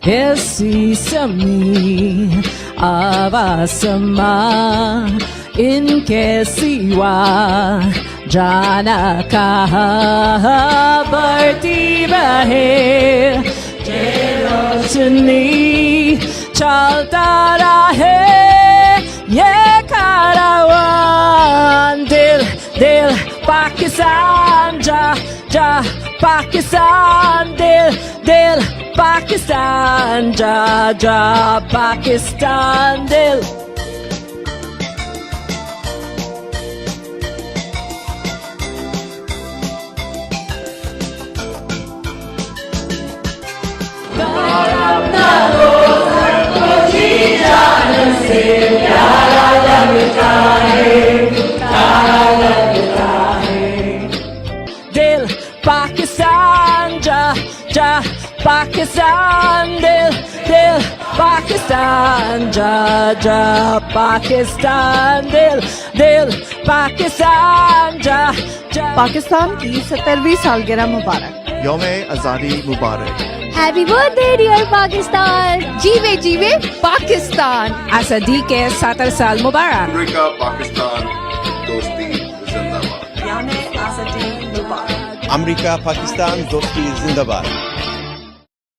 ऐसी समी आवाज़ माँ इनके सिवा जाना कहाँ बढ़ती रहे रोशनी चलता रहे ये कारवां दिल दिल पाकिस्तान जा जा पाकिस्तान दिल दिल पाकिस्तान जा जा पाकिस्तान दिल दिल पाकिस्तान जा जा पाकिस्तान दिल दिल पाकिस्तान जा जा पाकिस्तान दिल दिल पाकिस्तान जा जा पाकिस्तान की 70वीं सालगिरह मुबारक। यौम आज़ादी मुबारक। Happy birthday dear Pakistan. जीवे जीवे पाकिस्तान। आज़ादी के 70 साल मुबारक। अमेरिका पाकिस्तान दोस्ती जिंदाबाद। अमेरिका पाकिस्तान दोस्ती जिंदाबाद।